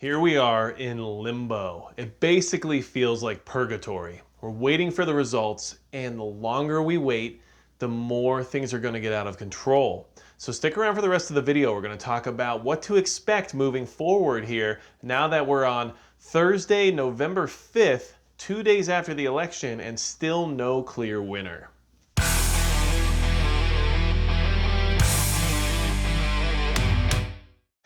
Here we are in limbo. It basically feels like purgatory. We're waiting for the results, and the longer we wait, the more things are going to get out of control. So stick around for the rest of the video. We're going to talk about what to expect moving forward here now that we're on Thursday, November 5th, 2 days after the election, and still no clear winner.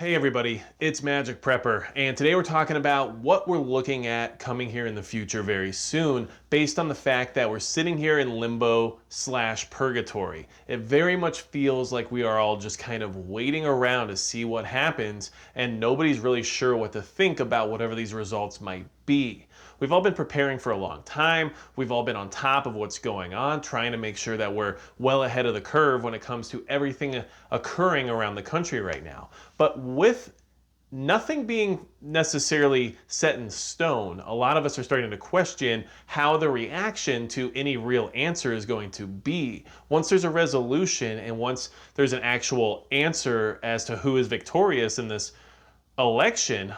Hey everybody, it's Magic Prepper, and today we're talking about what we're looking at coming here in the future very soon, based on the fact that we're sitting here in limbo/purgatory. It very much feels like we are all just kind of waiting around to see what happens, and nobody's really sure what to think about whatever these results might be. We've all been preparing for a long time. We've all been on top of what's going on, trying to make sure that we're well ahead of the curve when it comes to everything occurring around the country right now. But with nothing being necessarily set in stone, a lot of us are starting to question how the reaction to any real answer is going to be. Once there's a resolution and once there's an actual answer as to who is victorious in this election,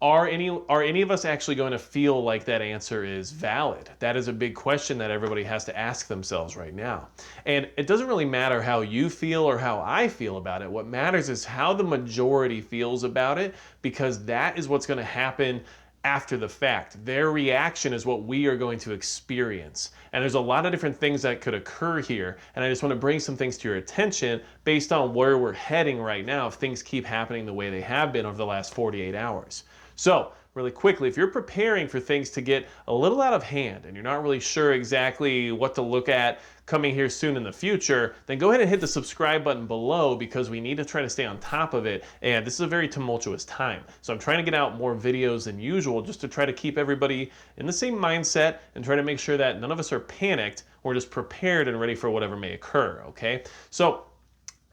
are any of us actually going to feel like that answer is valid? That is a big question that everybody has to ask themselves right now. And it doesn't really matter how you feel or how I feel about it. What matters is how the majority feels about it, because that is what's going to happen after the fact. Their reaction is what we are going to experience. And there's a lot of different things that could occur here. And I just want to bring some things to your attention based on where we're heading right now if things keep happening the way they have been over the last 48 hours. So, really quickly, if you're preparing for things to get a little out of hand and you're not really sure exactly what to look at coming here soon in the future, then go ahead and hit the subscribe button below, because we need to try to stay on top of it. And this is a very tumultuous time. So I'm trying to get out more videos than usual just to try to keep everybody in the same mindset and try to make sure that none of us are panicked. We're just prepared and ready for whatever may occur, okay? So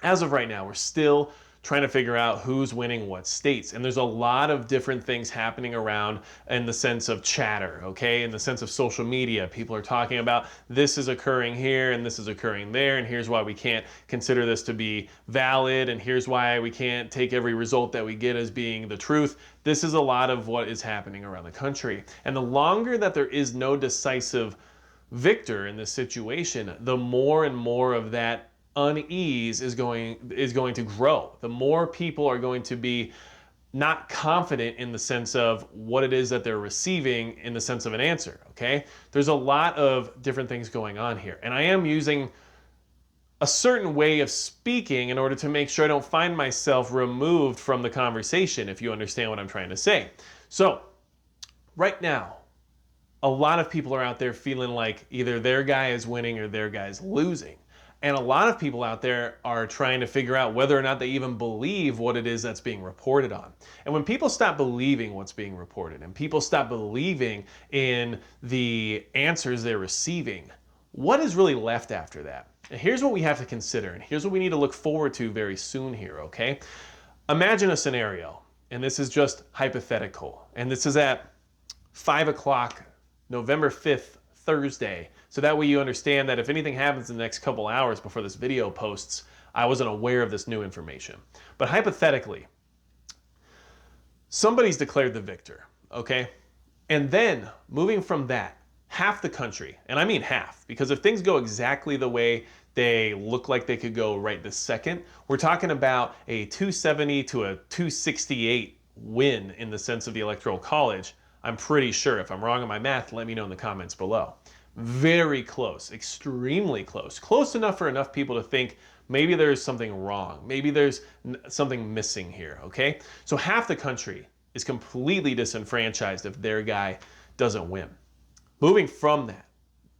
as of right now, we're still trying to figure out who's winning what states. And there's a lot of different things happening around in the sense of chatter, okay? In the sense of social media. People are talking about this is occurring here and this is occurring there, and here's why we can't consider this to be valid, and here's why we can't take every result that we get as being the truth. This is a lot of what is happening around the country. And the longer that there is no decisive victor in this situation, the more and more of that unease is going to grow. The more people are going to be not confident in the sense of what it is that they're receiving in the sense of an answer, okay? There's a lot of different things going on here. And I am using a certain way of speaking in order to make sure I don't find myself removed from the conversation, if you understand what I'm trying to say. So, right now, a lot of people are out there feeling like either their guy is winning or their guy's losing. And a lot of people out there are trying to figure out whether or not they even believe what it is that's being reported on. And when people stop believing what's being reported and people stop believing in the answers they're receiving, what is really left after that? And here's what we have to consider, and here's what we need to look forward to very soon here, okay? Imagine a scenario, and this is just hypothetical, and this is at 5 o'clock, November 5th, Thursday. So that way you understand that if anything happens in the next couple hours before this video posts, I wasn't aware of this new information. But hypothetically, somebody's declared the victor, okay? And then, moving from that, half the country, and I mean half, because if things go exactly the way they look like they could go right this second, we're talking about a 270 to a 268 win in the sense of the Electoral College. I'm pretty sure. If I'm wrong on my math, let me know in the comments below. Very close, extremely close. Close enough for enough people to think maybe there's something wrong. Maybe there's something missing here, okay? So half the country is completely disenfranchised if their guy doesn't win. Moving from that,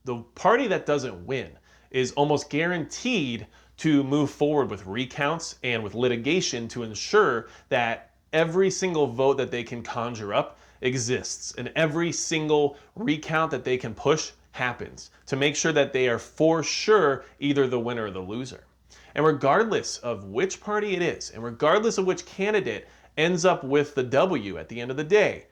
the party that doesn't win is almost guaranteed to move forward with recounts and with litigation to ensure that every single vote that they can conjure up exists, and every single recount that they can push happens, to make sure that they are for sure either the winner or the loser. And regardless of which party it is, and regardless of which candidate ends up with the W at the end of the day,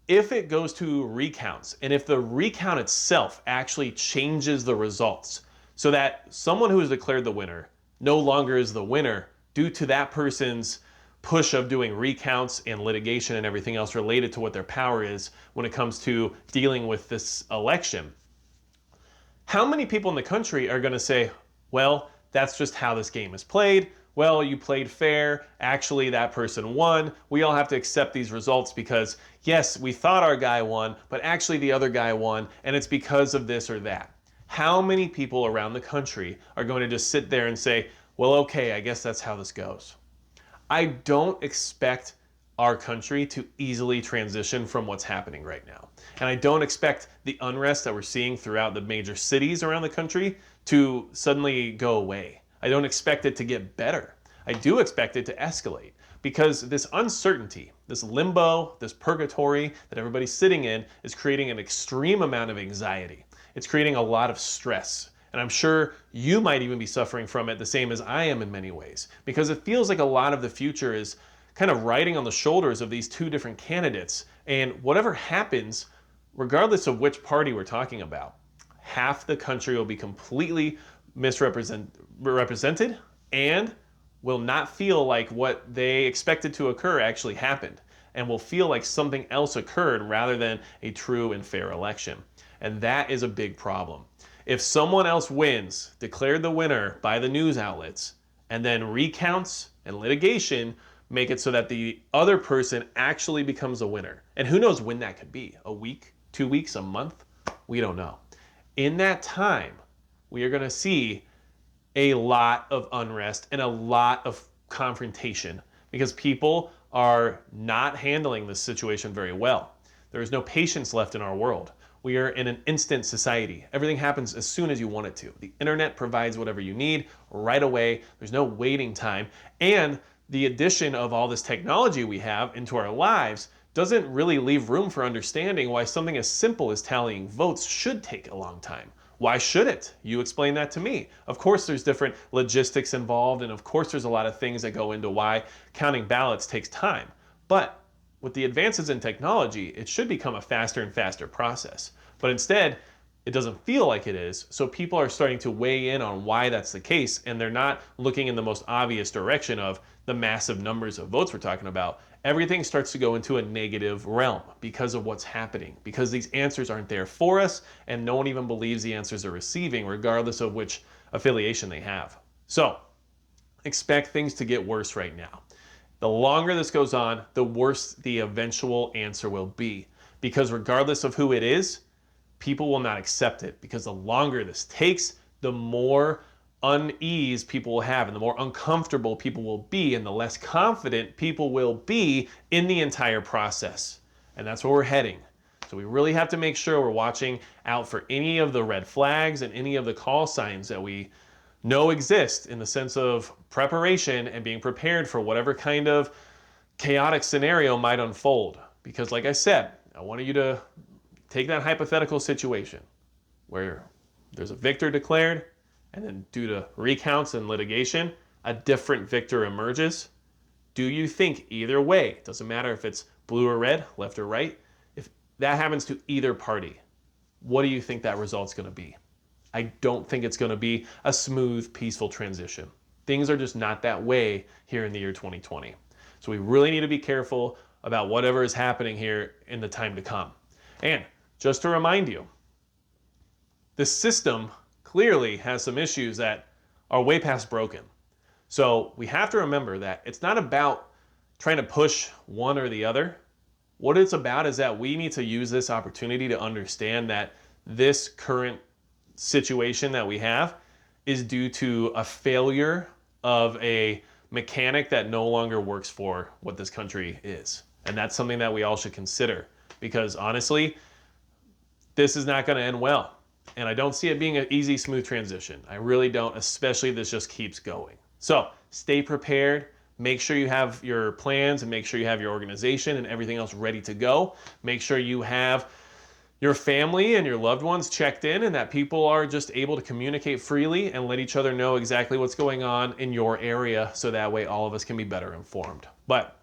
if it goes to recounts, and if the recount itself actually changes the results, so that someone who is declared the winner no longer is the winner due to that person's push of doing recounts and litigation and everything else related to what their power is when it comes to dealing with this election. How many people in the country are going to say, well, that's just how this game is played. Well, you played fair. Actually, that person won. We all have to accept these results because, yes, we thought our guy won, but actually the other guy won, and it's because of this or that. How many people around the country are going to just sit there and say, well, okay, I guess that's how this goes? I don't expect our country to easily transition from what's happening right now. And I don't expect the unrest that we're seeing throughout the major cities around the country to suddenly go away. I don't expect it to get better. I do expect it to escalate because this uncertainty, this limbo, this purgatory that everybody's sitting in is creating an extreme amount of anxiety. It's creating a lot of stress. And I'm sure you might even be suffering from it the same as I am in many ways, because it feels like a lot of the future is kind of riding on the shoulders of these two different candidates. And whatever happens, regardless of which party we're talking about, half the country will be completely misrepresented and will not feel like what they expected to occur actually happened, and will feel like something else occurred rather than a true and fair election. And that is a big problem. If someone else wins, declared the winner by the news outlets, and then recounts and litigation make it so that the other person actually becomes a winner. And who knows when that could be? A week, 2 weeks, a month? We don't know. In that time, we are going to see a lot of unrest and a lot of confrontation because people are not handling this situation very well. There is no patience left in our world. We are in an instant society. Everything happens as soon as you want it to. The internet provides whatever you need right away. There's no waiting time. And the addition of all this technology we have into our lives doesn't really leave room for understanding why something as simple as tallying votes should take a long time. Why should it? You explain that to me. Of course there's different logistics involved, and of course there's a lot of things that go into why counting ballots takes time. But with the advances in technology, it should become a faster and faster process. But instead, it doesn't feel like it is, so people are starting to weigh in on why that's the case, and they're not looking in the most obvious direction of the massive numbers of votes we're talking about. Everything starts to go into a negative realm because of what's happening, because these answers aren't there for us, and no one even believes the answers they're receiving, regardless of which affiliation they have. So, expect things to get worse right now. The longer this goes on, the worse the eventual answer will be, because regardless of who it is, people will not accept it, because the longer this takes, the more unease people will have and the more uncomfortable people will be and the less confident people will be in the entire process. And that's where we're heading. So we really have to make sure we're watching out for any of the red flags and any of the call signs that we know exist in the sense of preparation and being prepared for whatever kind of chaotic scenario might unfold. Because like I said, I wanted you to take that hypothetical situation where there's a victor declared, and then due to recounts and litigation, a different victor emerges. Do you think either way, doesn't matter if it's blue or red, left or right, if that happens to either party, what do you think that result's going to be? I don't think it's going to be a smooth, peaceful transition. Things are just not that way here in the year 2020. So we really need to be careful about whatever is happening here in the time to come. And just to remind you, this system clearly has some issues that are way past broken. So we have to remember that it's not about trying to push one or the other. What it's about is that we need to use this opportunity to understand that this current situation that we have is due to a failure of a mechanic that no longer works for what this country is. And that's something that we all should consider, because honestly, this is not going to end well. And I don't see it being an easy, smooth transition. I really don't, especially if this just keeps going. So stay prepared. Make sure you have your plans and make sure you have your organization and everything else ready to go. Make sure you have your family and your loved ones checked in and that people are just able to communicate freely and let each other know exactly what's going on in your area, so that way all of us can be better informed. But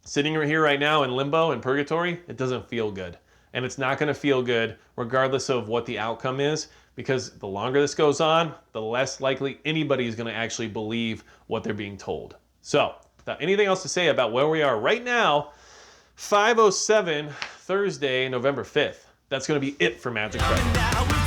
sitting here right now in limbo and purgatory, it doesn't feel good. And it's not going to feel good regardless of what the outcome is, because the longer this goes on, the less likely anybody is going to actually believe what they're being told. So without anything else to say about where we are right now, 5:07 Thursday, November 5th. That's going to be it for Magic Prep.